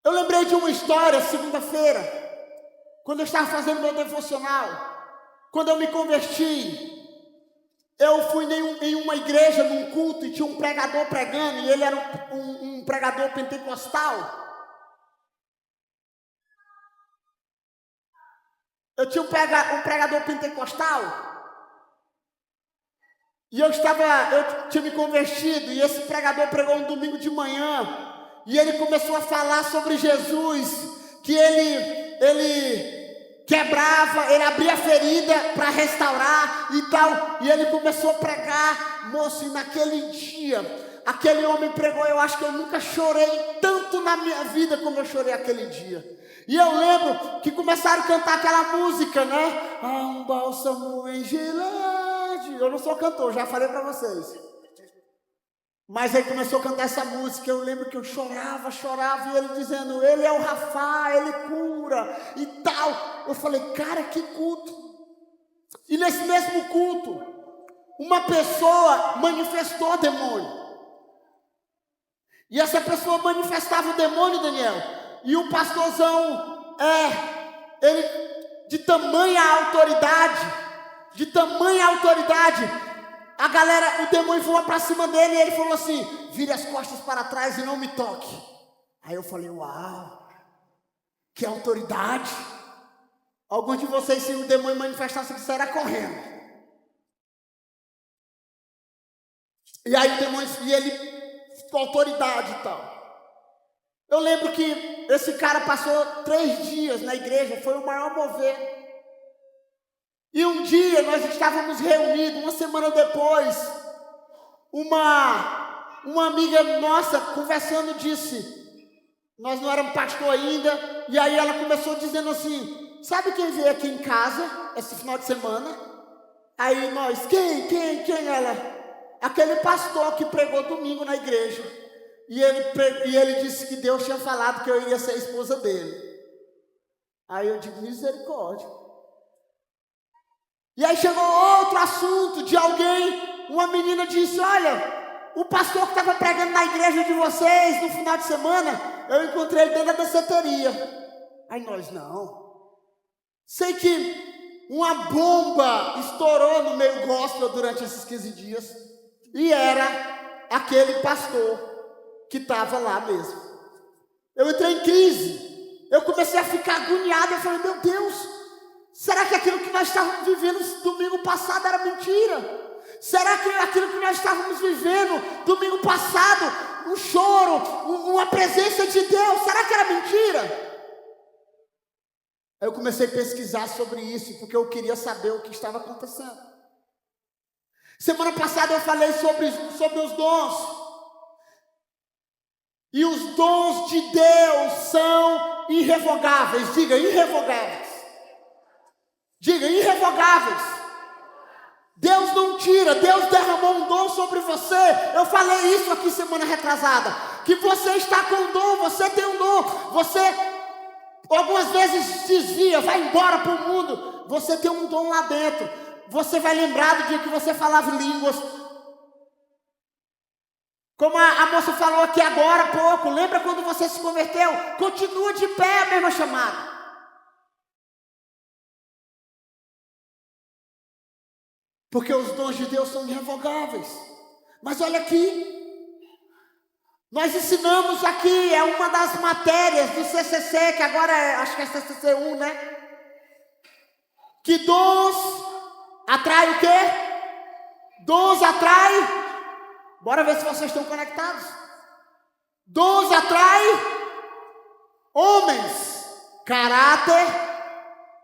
Eu lembrei de uma história, segunda-feira, quando eu estava fazendo meu devocional, quando eu me converti. Eu fui em uma igreja, num culto, e tinha um pregador pregando, e ele era um pregador pentecostal. Eu tinha um pregador pentecostal, e eu tinha me convertido, e esse pregador pregou um domingo de manhã, e ele começou a falar sobre Jesus, que ele quebrava, ele abria a ferida para restaurar e tal, e ele começou a pregar, moço, e naquele dia, aquele homem pregou, eu acho que eu nunca chorei tanto na minha vida como eu chorei aquele dia. E eu lembro que começaram a cantar aquela música, né? Há um bálsamo em Gileade. Eu não sou cantor, já falei para vocês. Mas aí começou a cantar essa música, eu lembro que eu chorava, e ele dizendo, ele é o Rafa, ele cura e tal. Eu falei, cara, que culto. E nesse mesmo culto, uma pessoa manifestou demônio. E essa pessoa manifestava o demônio, Daniel. E o pastorzão, ele de tamanha autoridade, a galera, o demônio voou para cima dele e ele falou assim, vire as costas para trás e não me toque. Aí eu falei, uau, que autoridade. Alguns de vocês, se o demônio manifestasse, sairá correndo. E aí o demônio, e ele, com autoridade e tal. Eu lembro que esse cara passou 3 dias na igreja, foi o maior mover. E um dia nós estávamos reunidos, uma semana depois, uma amiga nossa conversando disse, nós não éramos pastor ainda, e aí ela começou dizendo assim, sabe quem veio aqui em casa esse final de semana? Aí nós, quem ela? Aquele pastor que pregou domingo na igreja. E ele disse que Deus tinha falado que eu iria ser a esposa dele. Aí eu digo, misericórdia. E aí chegou outro assunto de alguém, uma menina disse, olha, o pastor que estava pregando na igreja de vocês no final de semana, eu encontrei ele dentro da danceteria. Aí nós, não. Sei que uma bomba estourou no meio gospel durante esses 15 dias, e era aquele pastor que estava lá mesmo. Eu entrei em crise, eu comecei a ficar agoniado, eu falei, meu Deus, será que aquilo que nós estávamos vivendo domingo passado era mentira? Será que aquilo que nós estávamos vivendo domingo passado, um choro, uma presença de Deus, será que era mentira? Aí eu comecei a pesquisar sobre isso, porque eu queria saber o que estava acontecendo. Semana passada eu falei sobre os dons. E os dons de Deus são irrevogáveis. Diga, irrevogáveis. Diga, irrevogáveis. Deus não tira, Deus derramou um dom sobre você. Eu falei isso aqui semana retrasada. Que você está com um dom, você tem um dom. Você algumas vezes desvia, vai embora para o mundo. Você tem um dom lá dentro. Você vai lembrar do dia que você falava em línguas. Como a moça falou aqui agora há pouco, lembra quando você se converteu? Continua de pé a mesma chamada. Porque os dons de Deus são irrevogáveis. Mas olha aqui, nós ensinamos aqui, é uma das matérias do CCC, que agora acho que é CCC 1, né? Que dons atrai o quê? Dons atrai... Bora ver se vocês estão conectados. Dons atrai homens. Caráter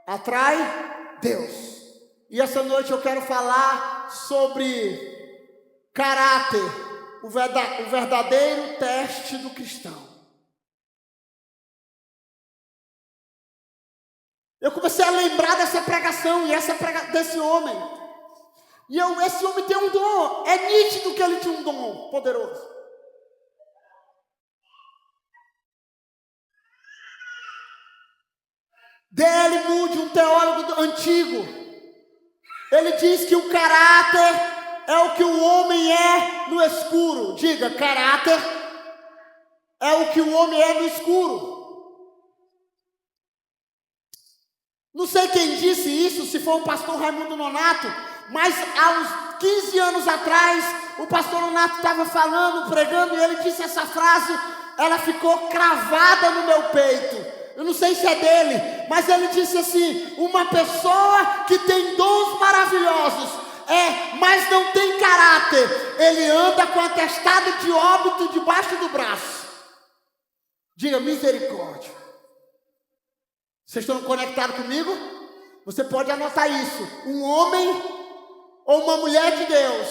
atrai Deus. E essa noite eu quero falar sobre caráter, o verdadeiro teste do cristão. Eu comecei a lembrar dessa pregação e desse homem. E esse homem tem um dom. É nítido que ele tinha um dom poderoso. D.L. Moody, um teólogo antigo, ele diz que o caráter é o que o homem é no escuro. Diga, caráter é o que o homem é no escuro. Não sei quem disse isso, se foi o pastor Raimundo Nonato, mas há uns 15 anos atrás, o pastor Nonato estava falando, pregando, e ele disse essa frase, ela ficou cravada no meu peito. Eu não sei se é dele, mas ele disse assim: uma pessoa que tem dons maravilhosos, mas não tem caráter, ele anda com atestado de óbito debaixo do braço. Diga misericórdia. Vocês estão conectados comigo? Você pode anotar isso. Um homem ou uma mulher de Deus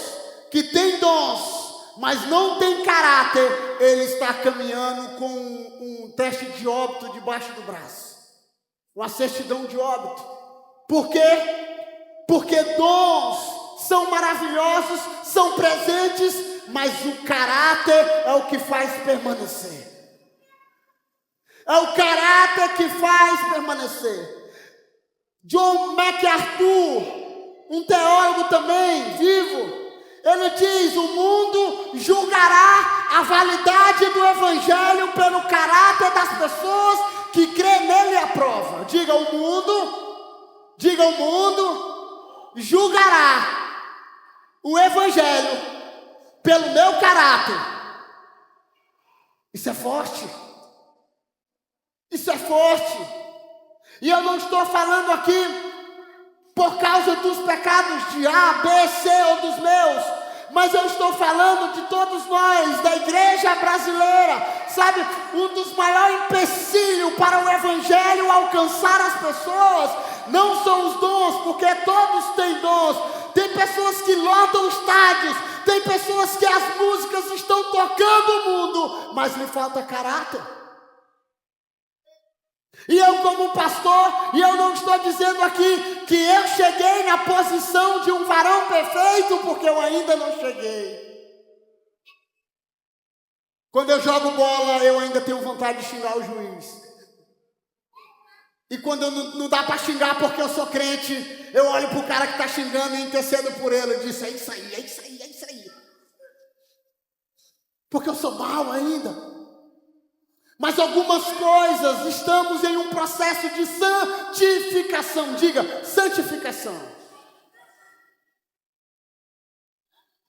que tem dons, mas não tem caráter, ele está caminhando com um teste de óbito debaixo do braço, uma certidão de óbito. Por quê? Porque dons são maravilhosos, são presentes, mas o caráter é o que faz permanecer. É o caráter que faz permanecer. John MacArthur, um teólogo também vivo, ele diz: o mundo julgará a validade do evangelho pelo caráter das pessoas que crê nele e aprova. Diga o mundo julgará o evangelho pelo meu caráter. Isso é forte. Isso é forte. E eu não estou falando aqui por causa dos pecados de A, B, C ou dos meus, mas eu estou falando de todos nós, da igreja brasileira. Sabe, um dos maiores empecilhos para o evangelho alcançar as pessoas não são os dons, porque todos têm dons. Tem pessoas que lotam estádios, tem pessoas que as músicas estão tocando o mundo, mas lhe falta caráter. E eu, como pastor, e eu não estou dizendo aqui que eu cheguei na posição de um varão perfeito, porque eu ainda não cheguei. Quando eu jogo bola, eu ainda tenho vontade de xingar o juiz. E quando não dá para xingar porque eu sou crente, eu olho para o cara que está xingando e intercedo por ele. Eu disse: é isso aí, é isso aí, é isso aí. Porque eu sou mau ainda. Mas algumas coisas, estamos em um processo de santificação. Diga, santificação.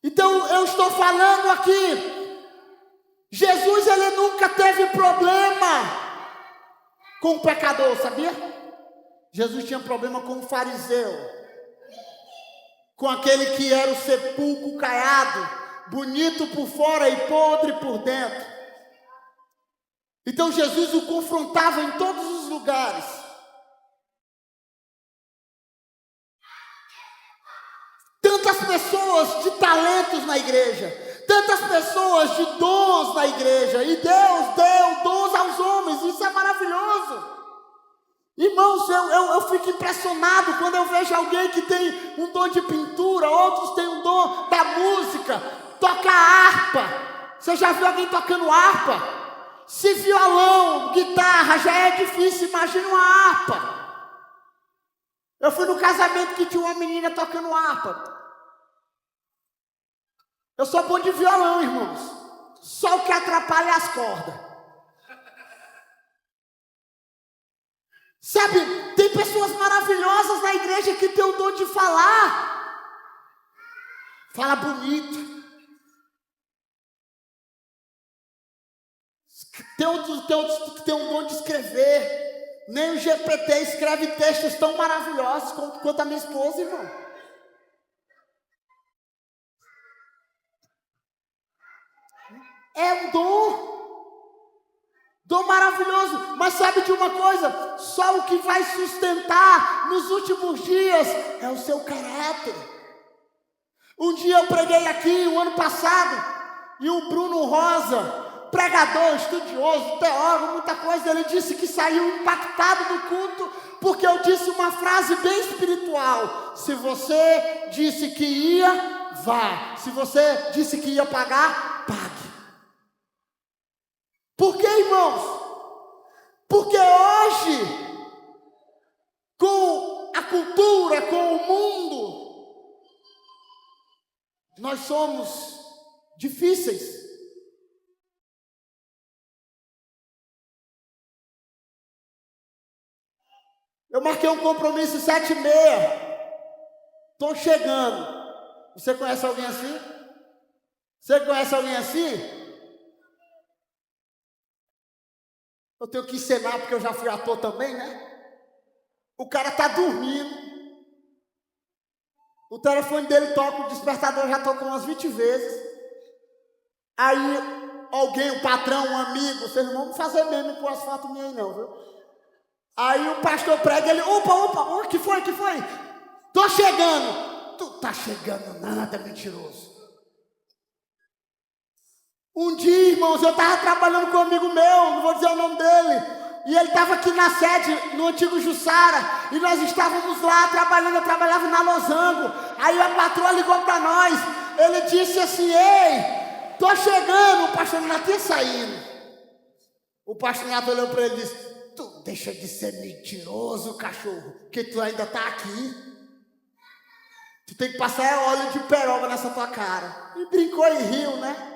Então eu estou falando aqui, Jesus, ele nunca teve problema com o pecador, sabia? Jesus tinha problema com o fariseu, com aquele que era o sepulcro caiado, bonito por fora e podre por dentro. Então Jesus o confrontava em todos os lugares. Tantas pessoas de talentos na igreja, tantas pessoas de dons na igreja, e Deus deu dons aos homens, isso é maravilhoso. Irmãos, eu fico impressionado quando eu vejo alguém que tem um dom de pintura, outros têm um dom da música, toca harpa. Você já viu alguém tocando harpa? Se violão, guitarra já é difícil, imagina uma harpa. Eu fui no casamento que tinha uma menina tocando harpa. Eu sou bom de violão, irmãos. Só o que atrapalha é as cordas. Sabe, tem pessoas maravilhosas na igreja que tem o dom de falar. Fala bonito. Tem outros que tem um dom de escrever. Nem o GPT escreve textos tão maravilhosos quanto a minha esposa, irmão. É um dom maravilhoso. Mas sabe de uma coisa? Só o que vai sustentar nos últimos dias é o seu caráter. Um dia eu preguei aqui, o ano passado, e o Bruno Rosa, pregador, estudioso, teólogo, muita coisa, ele disse que saiu impactado do culto, porque eu disse uma frase bem espiritual: se você disse que ia, vá. Se você disse que ia pagar, pague. Por quê, irmãos? Porque hoje, com a cultura, com o mundo, nós somos difíceis. Eu marquei um compromisso 7h30. Estou chegando. Você conhece alguém assim? Você conhece alguém assim? Eu tenho que encenar porque eu já fui ator também, né? O cara tá dormindo. O telefone dele toca, o despertador já tocou umas 20 vezes. Aí alguém, o patrão, um amigo, vocês não vão fazer meme com as fotos minhas aí não, viu? Aí o pastor prega, ele, opa, que foi? Tô chegando. Tu tá chegando nada, mentiroso. Um dia, irmãos, eu estava trabalhando com um amigo meu, não vou dizer o nome dele, e ele estava aqui na sede, no antigo Jussara, e nós estávamos lá trabalhando, eu trabalhava na Losango. Aí a patroa ligou para nós, ele disse assim, ei, tô chegando, o pastor Nato ia saindo. O pastor Nato olhou para ele e disse, tu deixa de ser mentiroso, cachorro, que tu ainda está aqui. Tu tem que passar óleo de peroba nessa tua cara. E brincou e riu, né?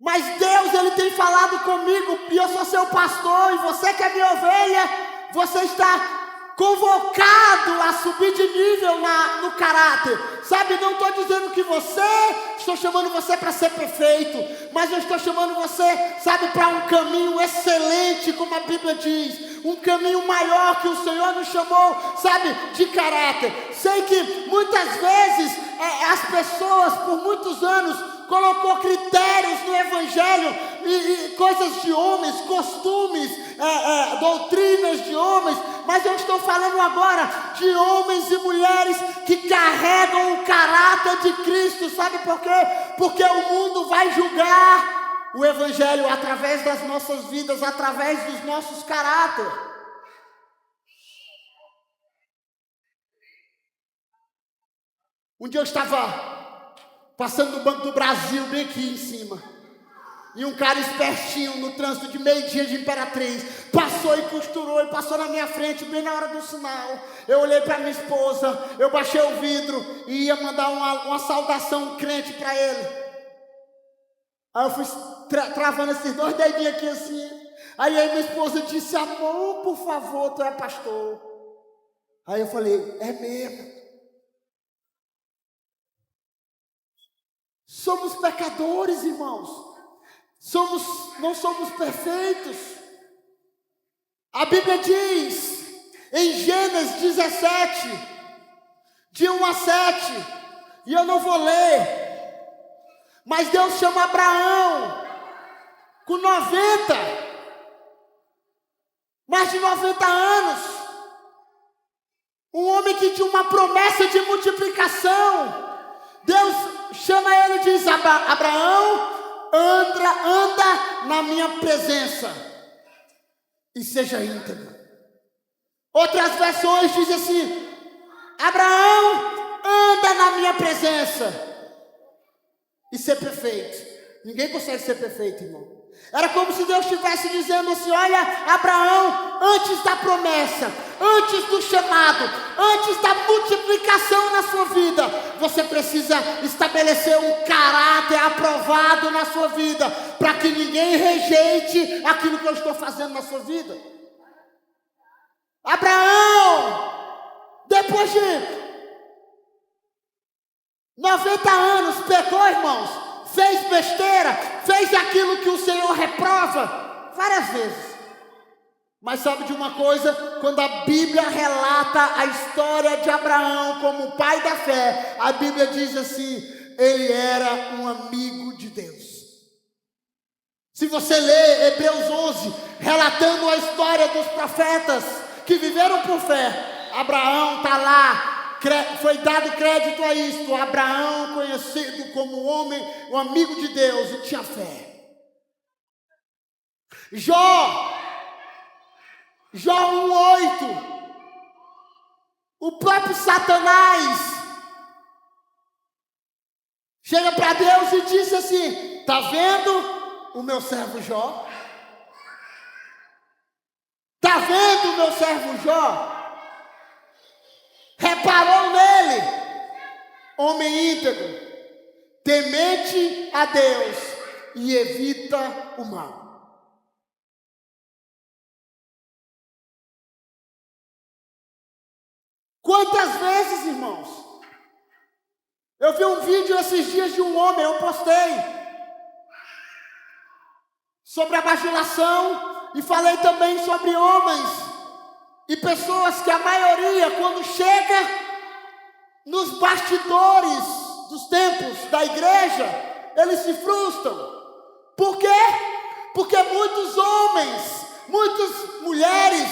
Mas Deus, Ele tem falado comigo, e eu sou seu pastor, e você que é minha ovelha, você está convocado a subir de nível no caráter. Sabe, não estou dizendo que estou chamando você para ser perfeito, mas eu estou chamando você, sabe, para um caminho excelente, como a Bíblia diz, um caminho maior que o Senhor nos chamou, sabe, de caráter. Sei que muitas vezes as pessoas, por muitos anos, colocou critérios no Evangelho e coisas de homens, costumes, doutrinas de homens, mas eu estou falando agora de homens e mulheres que carregam o caráter de Cristo. Sabe por quê? Porque o mundo vai julgar o Evangelho através das nossas vidas, através dos nossos caráteres. Um dia eu estava passando no Banco do Brasil, bem aqui em cima, e um cara espertinho no trânsito de meio-dia de Imperatriz passou e costurou, e passou na minha frente bem na hora do sinal. Eu olhei para minha esposa, eu baixei o vidro e ia mandar uma saudação crente para ele. Aí eu fui travando esses 2 dedinhos aqui assim. Aí minha esposa disse, amor, por favor, tu é pastor. Aí eu falei, é mesmo. Somos pecadores, irmãos. Não somos perfeitos. A Bíblia diz, em Gênesis 17, de 1 a 7, e eu não vou ler, mas Deus chama Abraão, com mais de 90 anos, um homem que tinha uma promessa de multiplicação. Deus chama ele e diz, Abraão, anda na minha presença e seja íntegro. Outras versões dizem assim, Abraão, anda na minha presença e ser perfeito. Ninguém consegue ser perfeito, irmão. Era como se Deus estivesse dizendo assim, olha, Abraão, antes da promessa, antes do chamado, antes da multiplicação na sua vida, você precisa estabelecer um caráter aprovado na sua vida, para que ninguém rejeite aquilo que eu estou fazendo na sua vida. Abraão, depois de 90 anos, pecou, irmãos, fez besteira, fez aquilo que o Senhor reprova várias vezes. Mas sabe de uma coisa? Quando a Bíblia relata a história de Abraão como o pai da fé, a Bíblia diz assim, ele era um amigo de Deus. Se você lê Hebreus 11, relatando a história dos profetas que viveram por fé, Abraão está lá. Foi dado crédito a isto, Abraão conhecido como um homem, um amigo de Deus, e tinha fé. Jó 1:8, o próprio Satanás chega para Deus e diz assim, está vendo o meu servo Jó? Está vendo o meu servo Jó? Reparou nele, homem íntegro, temente a Deus e evita o mal. Quantas vezes, irmãos, eu vi um vídeo esses dias de um homem, eu postei, sobre a bajulação, e falei também sobre homens e pessoas que a maioria, quando chega nos bastidores dos templos da igreja, eles se frustram. Por quê? Porque muitos homens, muitas mulheres,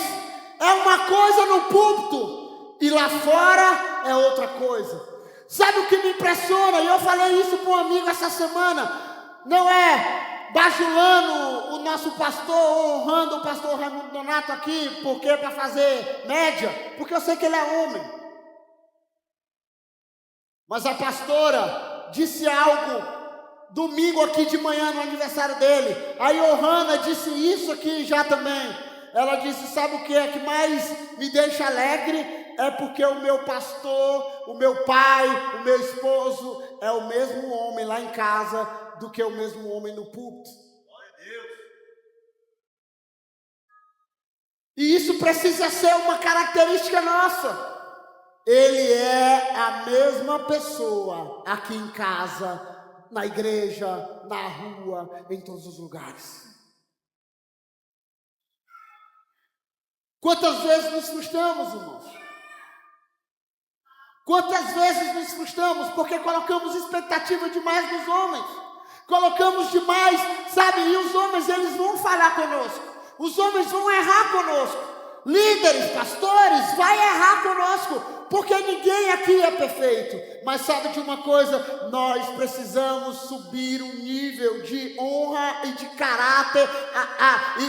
é uma coisa no púlpito e lá fora é outra coisa. Sabe o que me impressiona? E eu falei isso para um amigo essa semana. Não é bajulando o nosso pastor, honrando o pastor Raimundo Donato aqui, porque para fazer média, porque eu sei que ele é homem. Mas a pastora disse algo domingo aqui de manhã no aniversário dele. A Johanna disse isso aqui já também. Ela disse, sabe o que é que mais me deixa alegre? É porque o meu pastor, o meu pai, o meu esposo é o mesmo homem lá em casa do que o mesmo homem no púlpito. E isso precisa ser uma característica nossa. Ele é a mesma pessoa aqui em casa, na igreja, na rua, em todos os lugares. Quantas vezes nos frustramos, irmãos? Quantas vezes nos frustramos porque colocamos expectativa demais nos homens? Colocamos demais, sabe? E os homens, eles vão falhar conosco. Os homens vão errar conosco. Líderes, pastores, vai errar conosco, porque ninguém aqui é perfeito. Mas sabe de uma coisa? Nós precisamos subir o nível de honra e de caráter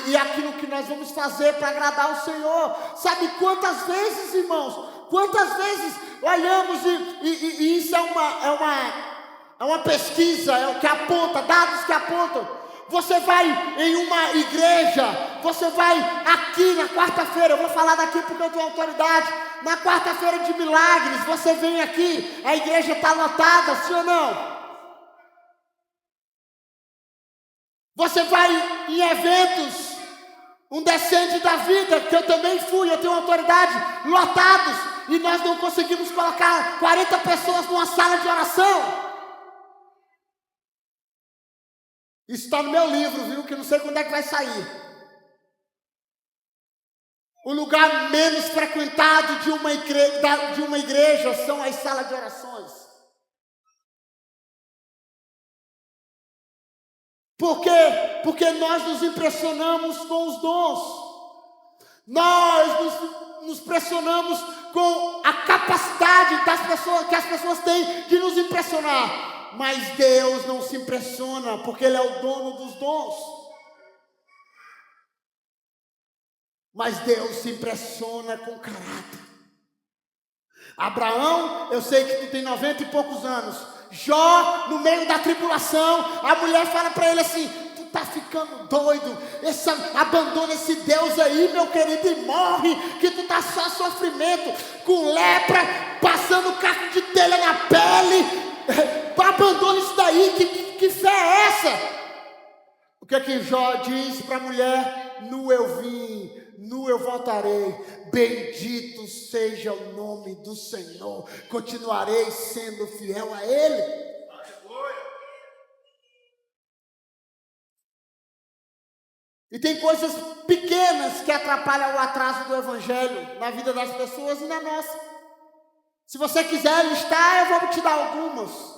e aquilo que nós vamos fazer para agradar o Senhor. Sabe quantas vezes, irmãos? Quantas vezes olhamos e isso é uma pesquisa, é o que aponta, dados que apontam. Você vai em uma igreja, você vai aqui na quarta-feira, eu vou falar daqui porque eu tenho autoridade, na quarta-feira de milagres, você vem aqui, a igreja está lotada, sim ou não? Você vai em eventos, um descende da vida, que eu também fui, eu tenho autoridade, lotados, e nós não conseguimos colocar 40 pessoas numa sala de oração. Isso está no meu livro, viu? Que não sei quando é que vai sair. O lugar menos frequentado de uma igreja são as salas de orações. Por quê? Porque nós nos impressionamos com os dons. Nós nos pressionamos com a capacidade das pessoas, que as pessoas têm de nos impressionar. Mas Deus não se impressiona, porque Ele é o dono dos dons. Mas Deus se impressiona com caráter. Abraão, eu sei que tu tem 90 e poucos anos. Jó, no meio da tribulação, a mulher fala para ele assim: tu tá ficando doido, abandona esse Deus aí, meu querido, e morre, que tu tá só sofrimento, com lepra, passando caco de telha na pele. Abandona isso daí, que fé é essa? O que é que Jó diz para a mulher? Nu eu vim, nu eu voltarei, bendito seja o nome do Senhor, continuarei sendo fiel a Ele. E tem coisas pequenas que atrapalham o atraso do Evangelho na vida das pessoas e na nossa. Se você quiser listar, eu vou te dar algumas.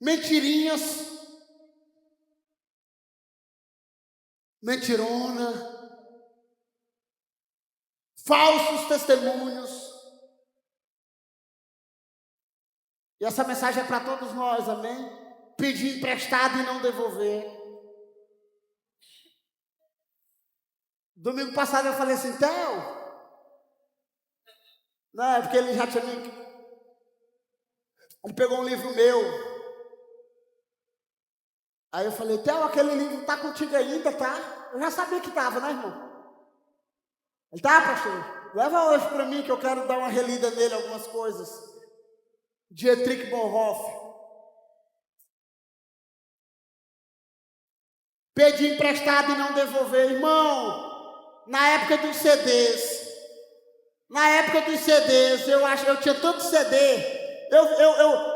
Mentirinhas, mentirona, falsos testemunhos. E essa mensagem é para todos nós, amém? Pedir emprestado e não devolver. Domingo passado eu falei assim, Theo, não, é porque ele já tinha me... Ele pegou um livro meu. Aí eu falei, Theo, aquele livro tá contigo ainda, tá? Eu já sabia que tava, né, irmão? Ele tá, pastor? Leva hoje para mim que eu quero dar uma relida nele, algumas coisas. Dietrich Bonhoeffer. Pedir emprestado e não devolver. Irmão, na época dos CDs, Na época dos CDs, eu tinha tanto CD.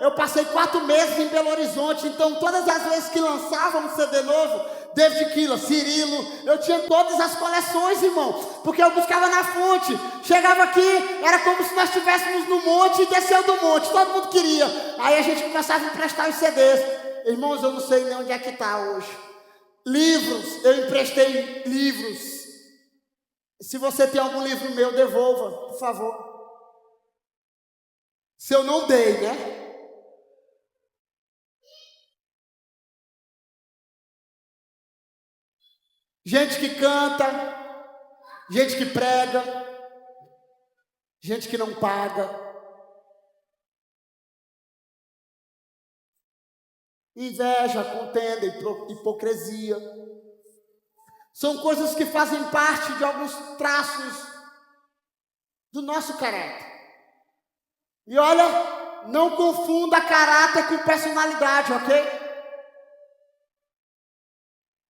Eu passei 4 meses em Belo Horizonte, então todas as vezes que lançavam um CD novo, David Keelan, Cirilo, eu tinha todas as coleções, irmão, porque eu buscava na fonte. Chegava aqui, era como se nós estivéssemos no monte e desceu do monte, todo mundo queria. Aí a gente começava a emprestar os CDs. Irmãos, eu não sei nem onde é que está hoje. Livros, eu emprestei livros. Se você tem algum livro meu, devolva, por favor. Se eu não dei, né? Gente que canta, gente que prega, gente que não paga. Inveja, contenda, hipocrisia. São coisas que fazem parte de alguns traços do nosso caráter. E olha, não confunda caráter com personalidade, ok?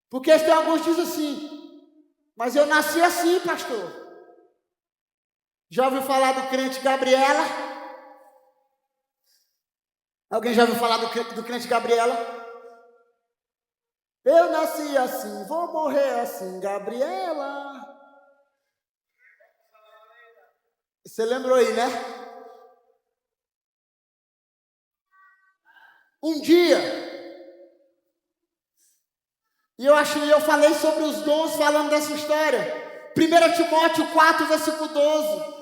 Porque tem alguns que dizem assim, mas eu nasci assim, pastor. Já ouviu falar do crente Gabriela? Alguém já ouviu falar do crente Gabriela? Eu nasci assim, vou morrer assim, Gabriela. Você lembrou aí, né? Um dia, e eu falei sobre os dons falando dessa história. 1 Timóteo 4, versículo 12.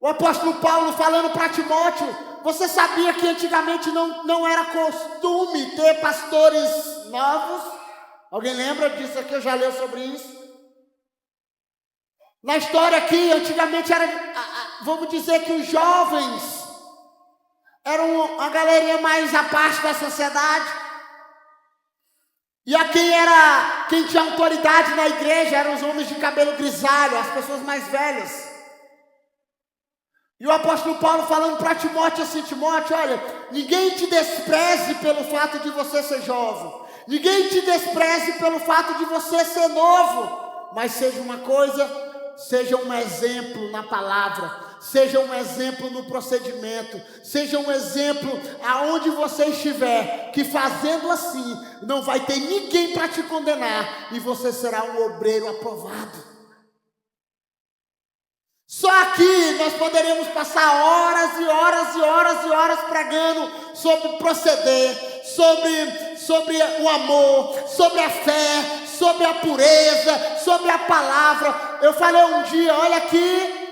O apóstolo Paulo falando para Timóteo, você sabia que antigamente não era costume ter pastores novos? Alguém lembra disso aqui? Eu já leu sobre isso. Na história aqui, antigamente era, vamos dizer que os jovens eram a galerinha mais à parte da sociedade. E quem tinha autoridade na igreja eram os homens de cabelo grisalho, as pessoas mais velhas. E o apóstolo Paulo falando para Timóteo assim, Timóteo, olha, ninguém te despreze pelo fato de você ser jovem. Ninguém te despreze pelo fato de você ser novo. Mas seja uma coisa, seja um exemplo na palavra, seja um exemplo no procedimento, seja um exemplo aonde você estiver, que fazendo assim, não vai ter ninguém para te condenar, e você será um obreiro aprovado. Só aqui nós poderíamos passar horas e horas e horas e horas pregando sobre proceder, sobre o amor, sobre a fé, sobre a pureza, sobre a palavra. Eu falei um dia, olha aqui,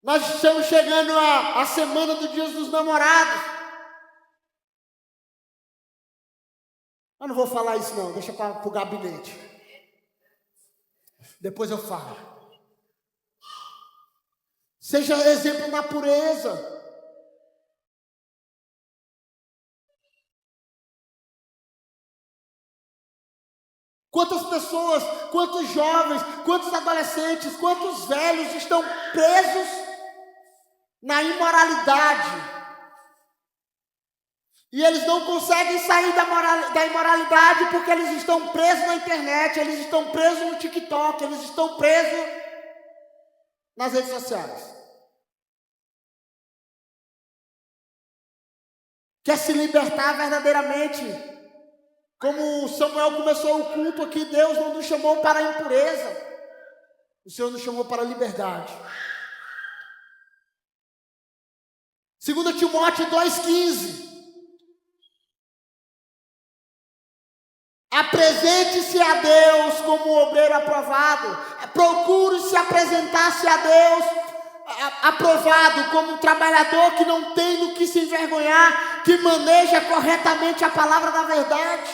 nós estamos chegando à semana do Dia dos Namorados. Eu não vou falar isso não, deixa para o gabinete. Depois eu falo. Seja exemplo na pureza. Quantas pessoas, quantos jovens, quantos adolescentes, quantos velhos estão presos na imoralidade. E eles não conseguem sair da imoralidade porque eles estão presos na internet, eles estão presos no TikTok, eles estão presos nas redes sociais. Quer se libertar verdadeiramente? Como Samuel começou o culto aqui, Deus não nos chamou para a impureza. O Senhor nos chamou para a liberdade. 2 Timóteo 2,15. Apresente-se a Deus como obreiro aprovado. Procure se apresentar-se a Deus aprovado como um trabalhador que não tem do que se envergonhar, que maneja corretamente a palavra da verdade.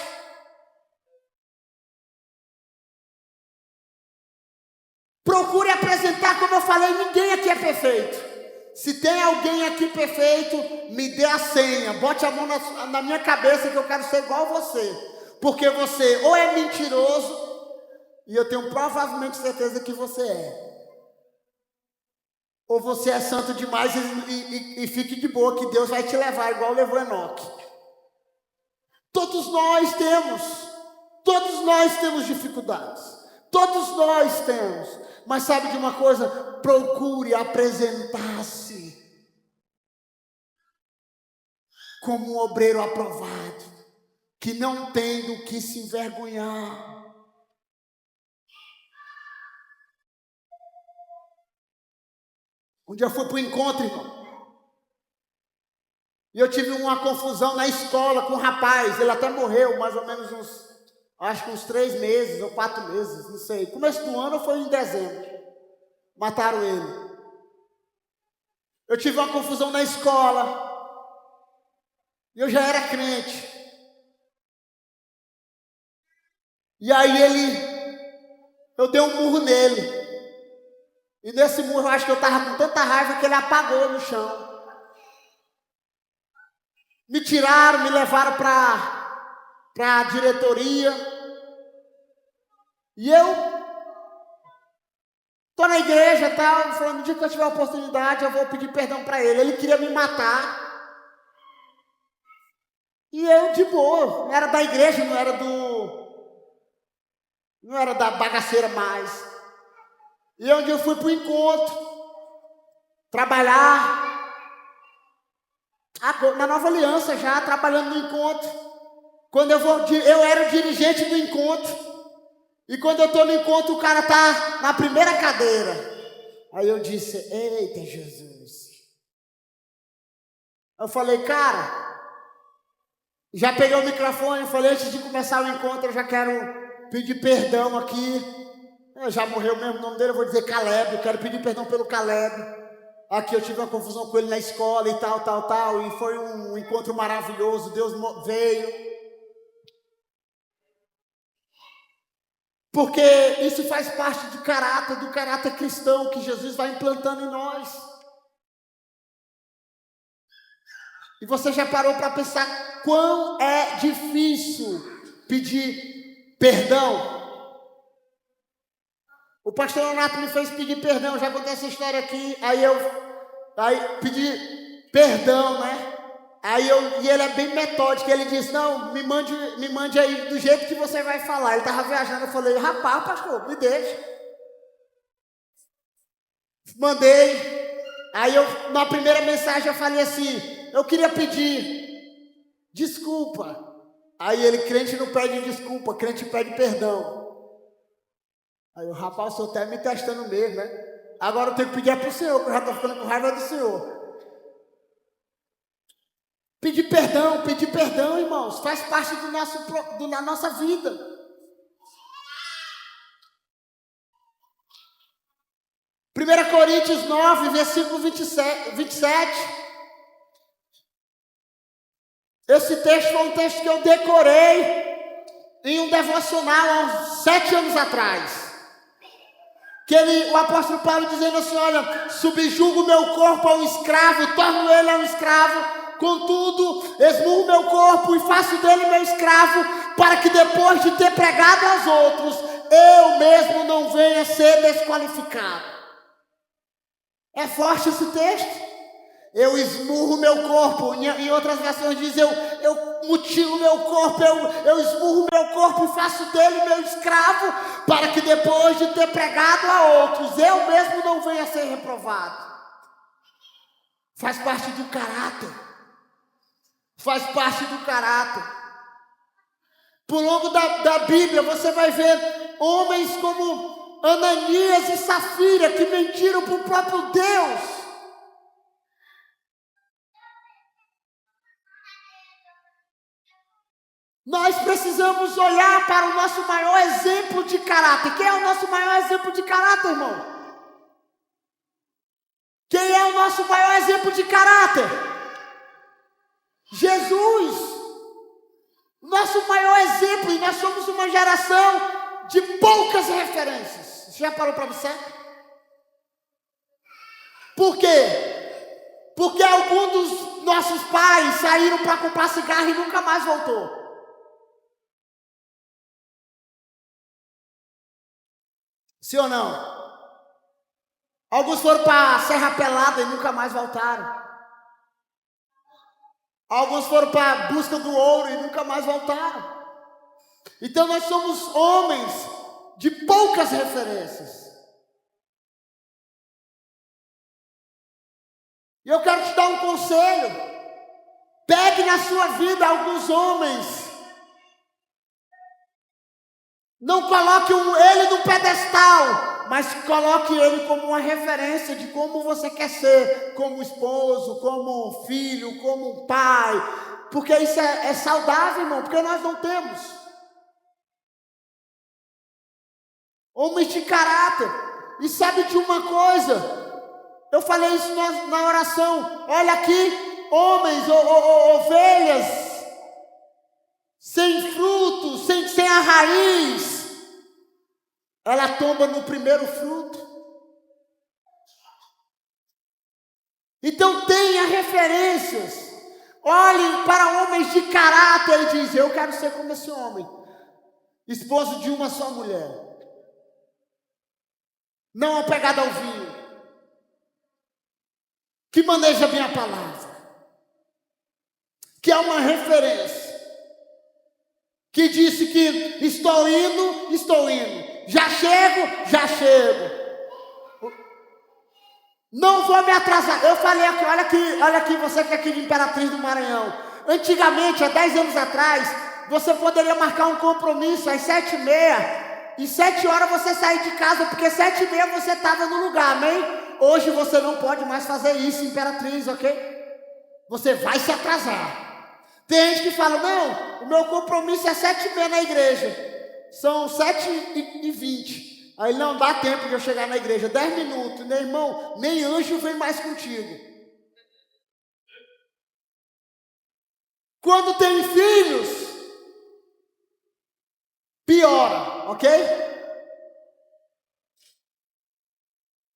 Procure apresentar, como eu falei, ninguém aqui é perfeito. Se tem alguém aqui perfeito, me dê a senha, bote a mão na minha cabeça que eu quero ser igual a você. Porque você ou é mentiroso, e eu tenho provavelmente certeza que você é. Ou você é santo demais e fique de boa que Deus vai te levar igual levou Enoque. Todos nós temos dificuldades. Todos nós temos. Mas sabe de uma coisa? Procure apresentar-se como um obreiro aprovado, que não tem do que se envergonhar. Um dia eu fui para o encontro, irmão, e eu tive uma confusão na escola com um rapaz. Ele até morreu, mais ou menos acho que uns 3 meses ou 4 meses, não sei. Começo do ano ou foi em dezembro. Mataram ele. Eu tive uma confusão na escola, e eu já era crente. E aí eu dei um murro nele. E nesse murro eu acho que eu estava com tanta raiva que ele apagou no chão. Me tiraram, me levaram para a diretoria. E eu estou na igreja e tal, falando, no dia que eu tiver a oportunidade eu vou pedir perdão para ele. Ele queria me matar. E eu de boa, não era da igreja, não era da bagaceira mais. E onde eu fui para o encontro, trabalhar, na Nova Aliança já, trabalhando no encontro. Quando eu era o dirigente do encontro. E quando eu estou no encontro, o cara está na primeira cadeira. Aí eu disse, eita Jesus. Eu falei, cara, já peguei o microfone e falei, antes de começar o encontro, eu já quero pedir perdão aqui. Já morreu mesmo o nome dele, eu vou dizer Caleb, eu quero pedir perdão pelo Caleb. Aqui eu tive uma confusão com ele na escola e tal, e foi um encontro maravilhoso, Deus veio. Porque isso faz parte do caráter cristão que Jesus vai implantando em nós. E você já parou para pensar quão é difícil pedir perdão? O pastor Leonardo me fez pedir perdão, já contei essa história aqui, aí pedi perdão, né? E ele é bem metódico, ele disse, não, me mande aí do jeito que você vai falar. Ele estava viajando, eu falei, rapaz, pastor, me deixa. Mandei, aí na primeira mensagem eu falei assim, eu queria pedir desculpa. Aí ele, crente não pede desculpa, crente pede perdão. Aí o rapaz, o senhor está me testando mesmo, né? Agora eu tenho que pedir para o senhor, que eu já estou ficando com raiva do senhor. Pedir perdão, irmãos, faz parte da nossa vida. Primeira Coríntios 9, versículo 27. Esse texto foi um texto que eu decorei em um devocional há uns 7 anos atrás. O apóstolo Paulo dizendo assim, olha, subjugo o meu corpo a um escravo, torno ele a um escravo, contudo, esmurro meu corpo e faço dele meu escravo, para que depois de ter pregado aos outros, eu mesmo não venha ser desqualificado. É forte esse texto. Eu esmurro meu corpo, em outras versões diz, eu mutilo meu corpo, eu esmurro meu corpo e faço dele meu escravo, para que depois de ter pregado a outros, eu mesmo não venha a ser reprovado. Faz parte do caráter. Por longo da Bíblia, você vai ver homens como Ananias e Safira, que mentiram para o próprio Deus. Nós precisamos olhar para o nosso maior exemplo de caráter. Quem é o nosso maior exemplo de caráter, irmão? Quem é o nosso maior exemplo de caráter? Jesus. Nosso maior exemplo, e nós somos uma geração de poucas referências. Você já parou para observar? Por quê? Porque alguns dos nossos pais saíram para comprar cigarro e nunca mais voltou. Sim ou não? Alguns foram para Serra Pelada e nunca mais voltaram. Alguns foram para a busca do ouro e nunca mais voltaram. Então nós somos homens de poucas referências. E eu quero te dar um conselho. Pegue na sua vida alguns homens. Não coloque ele no pedestal, mas coloque ele como uma referência de como você quer ser, como esposo, como filho, como pai. Porque isso é saudável, irmão, porque nós não temos. Homens de caráter. E sabe de uma coisa? Eu falei isso na oração. Olha aqui, homens, ovelhas, sem fruto, sem a raiz, ela tomba no primeiro fruto. Então tenha referências. Olhe para homens de caráter e diz: eu quero ser como esse homem, esposo de uma só mulher, não apegado ao vinho, que maneja bem a palavra, que é uma referência, que disse que estou indo, já chego, não vou me atrasar. Eu falei aqui, olha aqui, você que é aqui de Imperatriz do Maranhão. Antigamente, há 10 anos atrás, você poderia marcar um compromisso às 7h30, e 7 horas você sair de casa, porque 7h30 você estava no lugar, amém? Hoje você não pode mais fazer isso, Imperatriz, ok? Você vai se atrasar. Tem gente que fala: não, o meu compromisso é 7h30 na igreja. São 7h20. Aí não dá tempo de eu chegar na igreja. 10 minutos, meu irmão, nem anjo vem mais contigo. Quando tem filhos, piora, ok?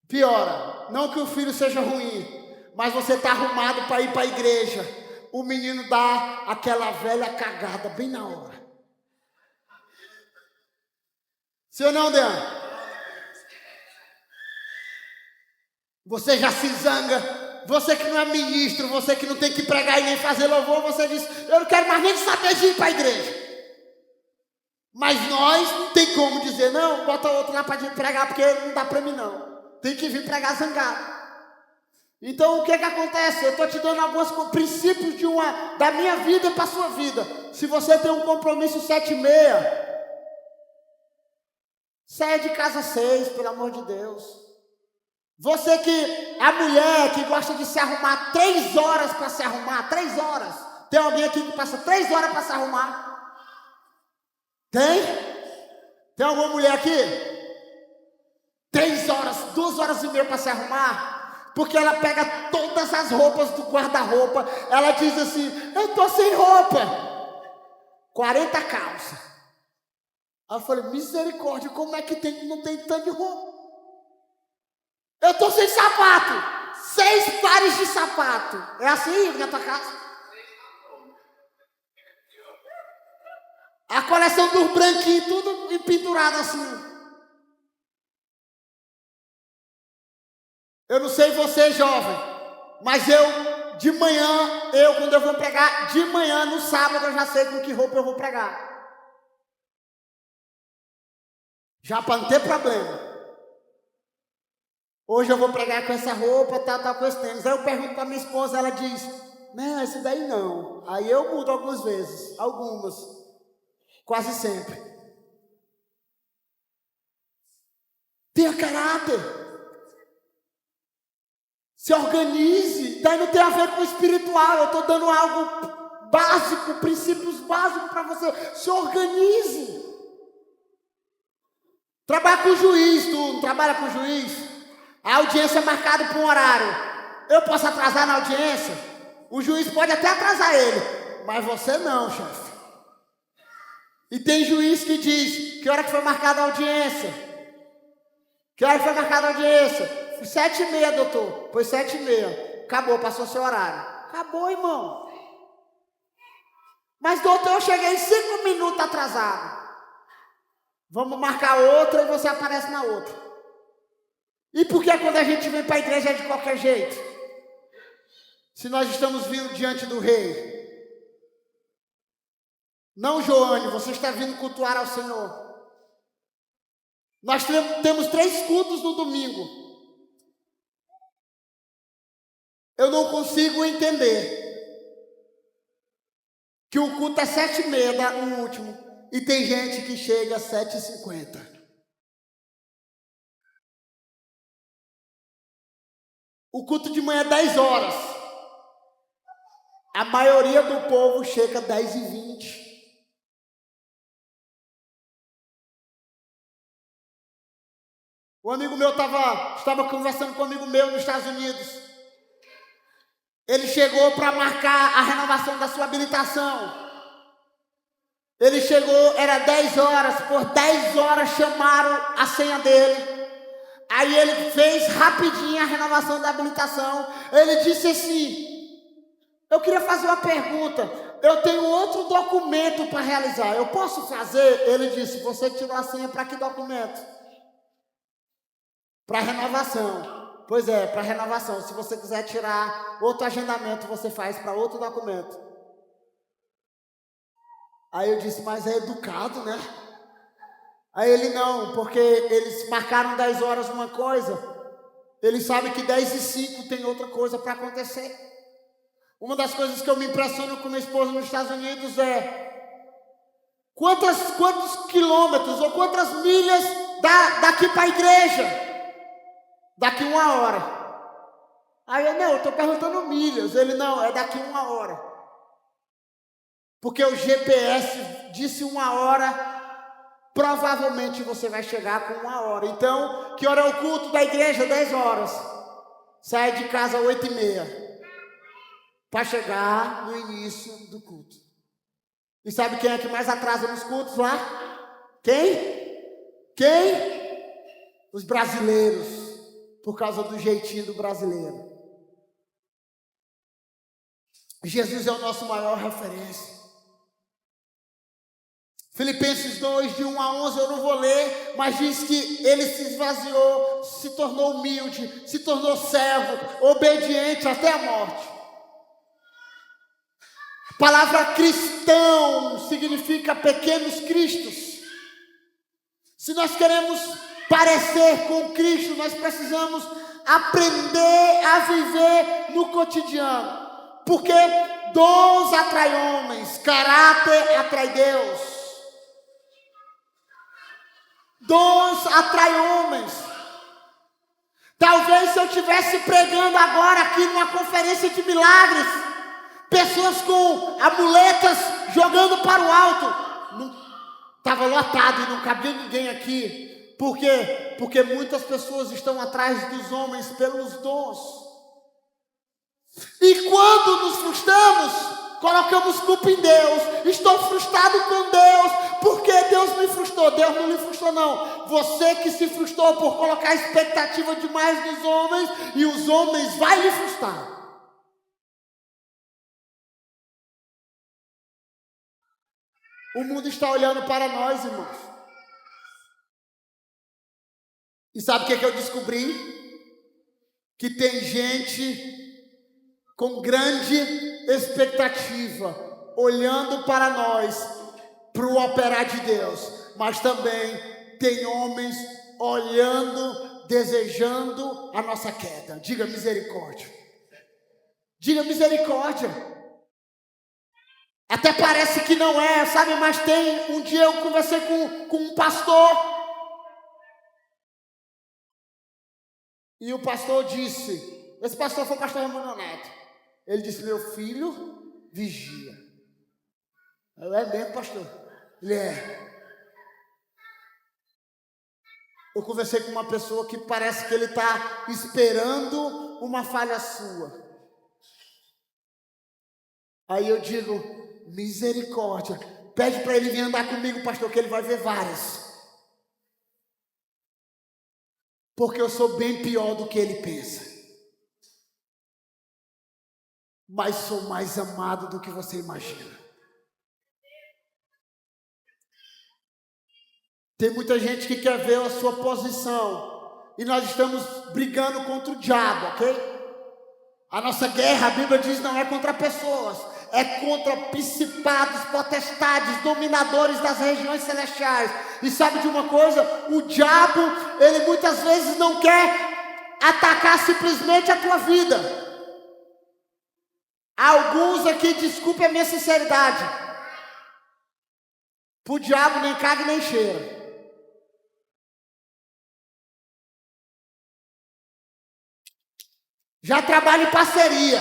Piora. Não que o filho seja ruim, mas você está arrumado para ir para a igreja. O menino dá aquela velha cagada bem na hora. Sim ou não, Dean? Você já se zanga. Você que não é ministro, você que não tem que pregar e nem fazer louvor, você diz: eu não quero mais nem saber de ir para a igreja. Mas nós não tem como dizer: não, bota outro lá para pregar, porque não dá para mim não. Tem que vir pregar zangado. Então o que acontece? Eu estou te dando alguns princípios da minha vida para a sua vida. Se você tem um compromisso 7h30, saia de casa 6, pelo amor de Deus. Você a mulher que gosta de se arrumar 3 horas para se arrumar, 3 horas. Tem alguém aqui que passa 3 horas para se arrumar? Tem? Tem alguma mulher aqui? 3 horas, 2h30 para se arrumar? Porque ela pega todas as roupas do guarda-roupa. Ela diz assim: eu tô sem roupa. 40 calças. Aí eu falei: misericórdia, como é que não tem tanto de roupa? Eu tô sem sapato. 6 pares de sapato. É assim na tua casa? A coleção dos branquinhos, tudo pendurado assim. Eu não sei você, jovem, mas de manhã, quando eu vou pregar, de manhã, no sábado, eu já sei com que roupa eu vou pregar. Já para não ter problema. Hoje eu vou pregar com essa roupa, tal, com esse tênis. Aí eu pergunto para minha esposa, ela diz: não, esse daí não. Aí eu mudo algumas vezes, quase sempre. Tenha caráter. Se organize. Daí não tem a ver com o espiritual. Eu estou dando algo básico, princípios básicos para você. Se organize. Trabalha com o juiz, tu não trabalha com o juiz? A audiência é marcada por um horário. Eu posso atrasar na audiência? O juiz pode até atrasar ele, mas você não, chefe. E tem juiz que diz: que hora que foi marcada a audiência? Que hora que foi marcada a audiência? 7h30, doutor. Foi 7h30. Acabou, passou seu horário. Acabou, irmão. Mas, doutor, eu cheguei 5 minutos atrasado. Vamos marcar outra e você aparece na outra. E por que quando a gente vem para a igreja é de qualquer jeito? Se nós estamos vindo diante do rei. Não, Joane, você está vindo cultuar ao Senhor. Nós temos 3 cultos no domingo. Eu não consigo entender que o culto é 7h30, o último, e tem gente que chega às 7h50. O culto de manhã é 10 horas. A maioria do povo chega às 10h20. Um amigo meu estava conversando com um amigo meu nos Estados Unidos. Ele chegou para marcar a renovação da sua habilitação. Ele chegou, era 10 horas, por 10 horas chamaram a senha dele. Aí ele fez rapidinho a renovação da habilitação. Ele disse assim: eu queria fazer uma pergunta. Eu tenho outro documento para realizar. Eu posso fazer? Ele disse: você tirou a senha para que documento? Para renovação. Pois é, para renovação. Se você quiser tirar outro agendamento, você faz para outro documento. Aí eu disse: mas é educado, né? Aí ele: não, porque eles marcaram 10 horas uma coisa, eles sabem que 10h05 tem outra coisa para acontecer. Uma das coisas que eu me impressiono com minha esposa nos Estados Unidos é quantos quilômetros ou quantas milhas daqui para a igreja? Daqui 1 hora. Aí eu: não, eu estou perguntando milhas. Ele: não, é daqui 1 hora. Porque o GPS disse 1 hora, provavelmente você vai chegar com 1 hora. Então, que hora é o culto da igreja? 10 horas. Sai de casa às 8h30. Para chegar no início do culto. E sabe quem é que mais atrasa nos cultos lá? Quem? Os brasileiros. Por causa do jeitinho do brasileiro. Jesus é o nosso maior referência. Filipenses 2, de 1 a 11, eu não vou ler, mas diz que ele se esvaziou, se tornou humilde, se tornou servo, obediente até a morte. A palavra cristão significa pequenos cristos. Se nós queremos parecer com Cristo, nós precisamos aprender a viver no cotidiano. Porque dons atrai homens, caráter atrai Deus. Dons atrai homens. Talvez se eu estivesse pregando agora aqui numa conferência de milagres, pessoas com amuletas jogando para o alto, estava lotado e não cabia ninguém aqui. Por quê? Porque muitas pessoas estão atrás dos homens pelos dons. E quando nos frustramos, colocamos culpa em Deus. Estou frustrado com Deus, porque Deus me frustrou. Deus não lhe frustrou, não. Você que se frustrou por colocar expectativa demais nos homens, e os homens vão lhe frustrar. O mundo está olhando para nós, irmãos. E sabe o que eu descobri? Que tem gente com grande expectativa, olhando para nós, para o operar de Deus. Mas também tem homens olhando, desejando a nossa queda. Diga misericórdia. Diga misericórdia. Até parece que não é, sabe? Mas tem. Um dia eu conversei com um pastor. E o pastor disse, esse pastor foi o pastor Ramon Neto. Ele disse: meu filho, vigia. Eu: é mesmo, pastor? Ele: é. Eu conversei com uma pessoa que parece que ele está esperando uma falha sua. Aí eu digo: misericórdia. Pede para ele vir andar comigo, pastor, que ele vai ver várias. Porque eu sou bem pior do que ele pensa. Mas sou mais amado do que você imagina. Tem muita gente que quer ver a sua posição. E nós estamos brigando contra o diabo, ok? A nossa guerra, a Bíblia diz, não é contra pessoas. É contra principados, potestades, dominadores das regiões celestiais. E sabe de uma coisa? O diabo, ele muitas vezes não quer atacar simplesmente a tua vida. Alguns aqui, desculpe a minha sinceridade, pro diabo nem caga nem cheira. Já trabalho em parceria.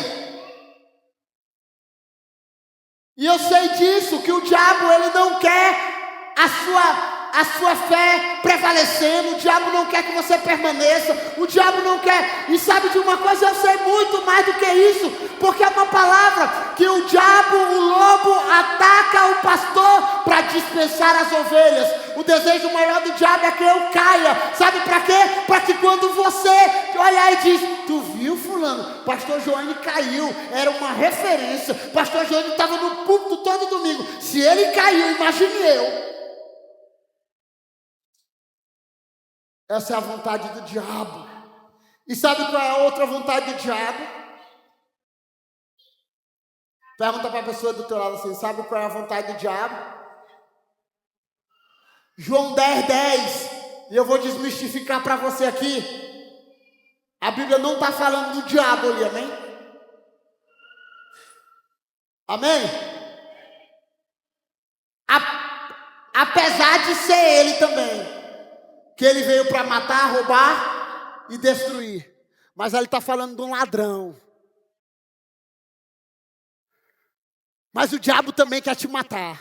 E eu sei disso, que o diabo, ele não quer a sua fé prevalecendo. O diabo não quer que você permaneça. O diabo não quer. E sabe de uma coisa? Eu sei muito mais do que isso. Porque é uma palavra que o diabo, o lobo, ataca o pastor para dispensar as ovelhas. O desejo maior do diabo é que eu caia. Sabe para quê? Para que quando você olhar e diz: tu viu, fulano? Pastor Joane caiu. Era uma referência. Pastor Joane estava no púlpito todo domingo. Se ele caiu, imagine eu. Essa é a vontade do diabo. E sabe qual é a outra vontade do diabo? Pergunta para a pessoa do teu lado assim: sabe qual é a vontade do diabo? João 10:10. E eu vou desmistificar para você aqui. A Bíblia não está falando do diabo ali, amém? Amém? Apesar de ser ele também. Que ele veio para matar, roubar e destruir. Mas ele está falando de um ladrão. Mas o diabo também quer te matar.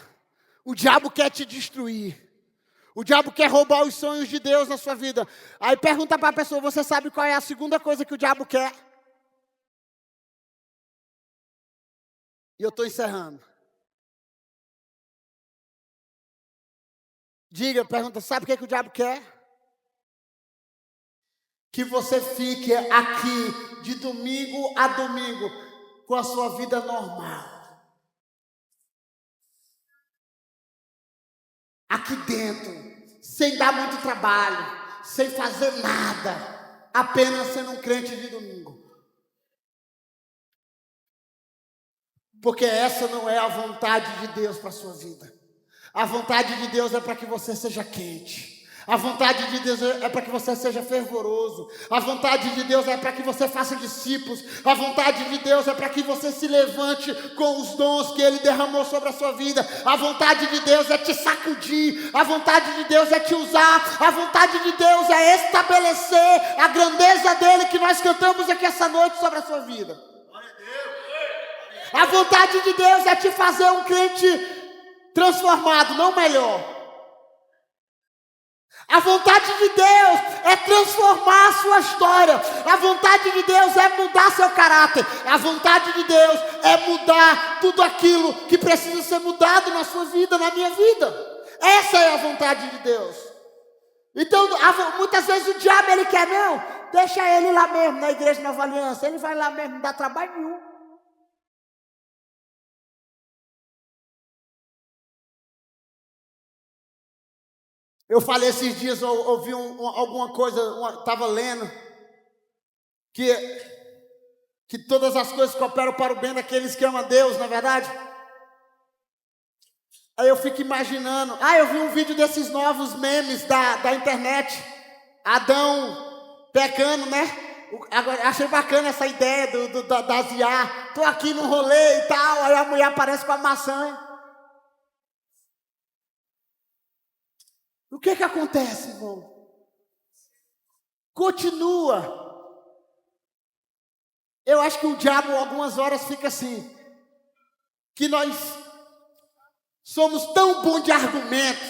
O diabo quer te destruir. O diabo quer roubar os sonhos de Deus na sua vida. Aí pergunta para a pessoa: você sabe qual é a segunda coisa que o diabo quer? E eu estou encerrando. Diga, pergunta: sabe o que o diabo quer? Que você fique aqui de domingo a domingo com a sua vida normal. Aqui dentro, sem dar muito trabalho, sem fazer nada, apenas sendo um crente de domingo. Porque essa não é a vontade de Deus para a sua vida. A vontade de Deus é para que você seja quente. A vontade de Deus é para que você seja fervoroso. A vontade de Deus é para que você faça discípulos. A vontade de Deus é para que você se levante com os dons que Ele derramou sobre a sua vida. A vontade de Deus é te sacudir. A vontade de Deus é te usar. A vontade de Deus é estabelecer a grandeza dEle que nós cantamos aqui essa noite sobre a sua vida. A vontade de Deus é te fazer um crente transformado, não melhor. A vontade de Deus é transformar a sua história. A vontade de Deus é mudar seu caráter. A vontade de Deus é mudar tudo aquilo que precisa ser mudado na sua vida, na minha vida. Essa é a vontade de Deus. Então, muitas vezes o diabo, ele quer, não, deixa ele lá mesmo, na igreja Nova Aliança. Ele vai lá mesmo, não dá trabalho nenhum. Eu falei esses dias, eu ouvi alguma coisa, estava lendo, que todas as coisas cooperam para o bem daqueles que amam a Deus, não é verdade? Aí eu fico imaginando, eu vi um vídeo desses novos memes da internet, Adão pecando, né? Agora, achei bacana essa ideia das IA, tô aqui no rolê e tal, aí a mulher aparece com a maçã. O que acontece, irmão? Continua. Eu acho que o diabo algumas horas fica assim, que nós somos tão bons de argumentos,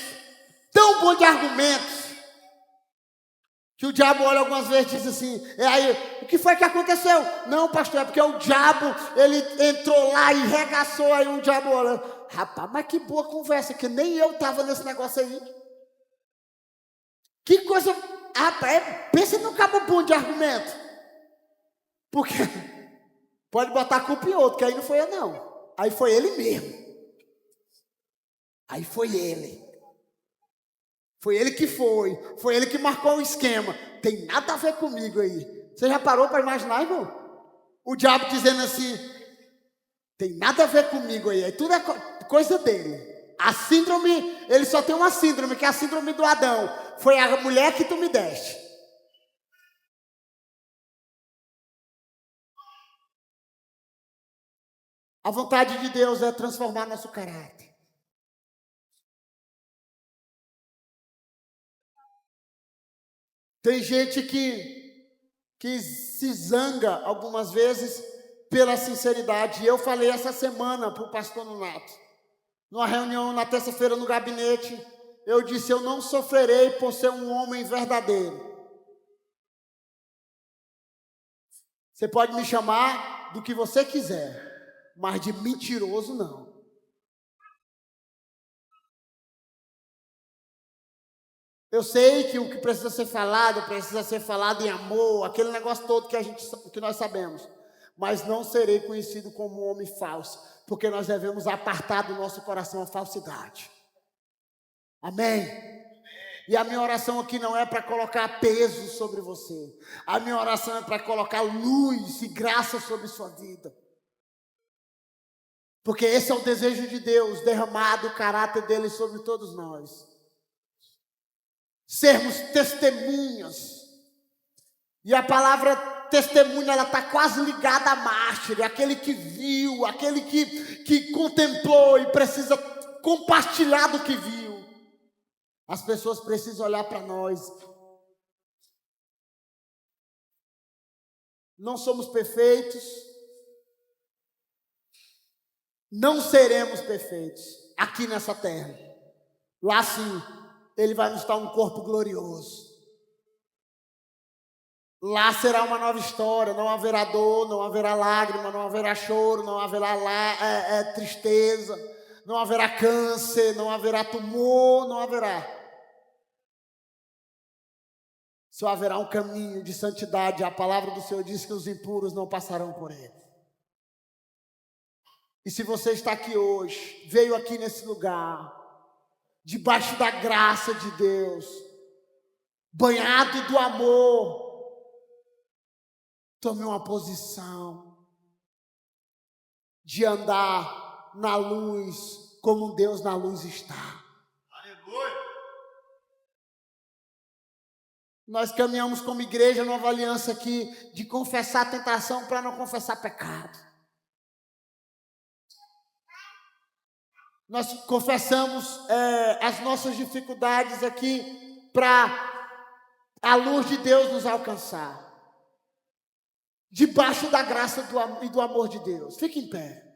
que o diabo olha algumas vezes e diz assim, aí, o que foi que aconteceu? Não, pastor, é porque o diabo, ele entrou lá e regaçou, aí o diabo olha, rapaz, mas que boa conversa, que nem eu estava nesse negócio aí. Que coisa, rapaz, pensa no cabo bom de argumento. Porque pode botar a culpa em outro, que aí não foi eu não. Aí foi ele mesmo. Aí foi ele. Foi ele que foi. Foi ele que marcou o esquema. Tem nada a ver comigo aí. Você já parou para imaginar, irmão? O diabo dizendo assim, tem nada a ver comigo aí. Tudo coisa dele. A síndrome, ele só tem uma síndrome, que é a síndrome do Adão. Foi a mulher que tu me deste. A vontade de Deus é transformar nosso caráter. Tem gente que se zanga algumas vezes pela sinceridade. Eu falei essa semana para o pastor Nonato, numa reunião na terça-feira no gabinete, eu disse: eu não sofrerei por ser um homem verdadeiro. Você pode me chamar do que você quiser, mas de mentiroso não. Eu sei que o que precisa ser falado em amor, aquele negócio todo que nós sabemos. Mas não serei conhecido como um homem falso, porque nós devemos apartar do nosso coração a falsidade. Amém? E a minha oração aqui não é para colocar peso sobre você. A minha oração é para colocar luz e graça sobre sua vida. Porque esse é o desejo de Deus, derramado o caráter dele sobre todos nós. Sermos testemunhas. E a palavra testemunha, ela está quase ligada a mártir, aquele que viu, aquele que contemplou e precisa compartilhar do que viu. As pessoas precisam olhar para nós. Não somos perfeitos. Não seremos perfeitos aqui nessa terra. Lá sim, Ele vai nos dar um corpo glorioso. Lá será uma nova história, não haverá dor, não haverá lágrima, não haverá choro, não haverá tristeza, não haverá câncer, não haverá tumor, não haverá. Só haverá um caminho de santidade. A palavra do Senhor diz que os impuros não passarão por ele. E se você está aqui hoje, veio aqui nesse lugar, debaixo da graça de Deus, banhado do amor, tome uma posição de andar na luz como Deus na luz está. Aleluia! Nós caminhamos como igreja Nova Aliança aqui de confessar a tentação para não confessar pecado. Nós confessamos as nossas dificuldades aqui para a luz de Deus nos alcançar. Debaixo da graça e do amor de Deus. Fique em pé.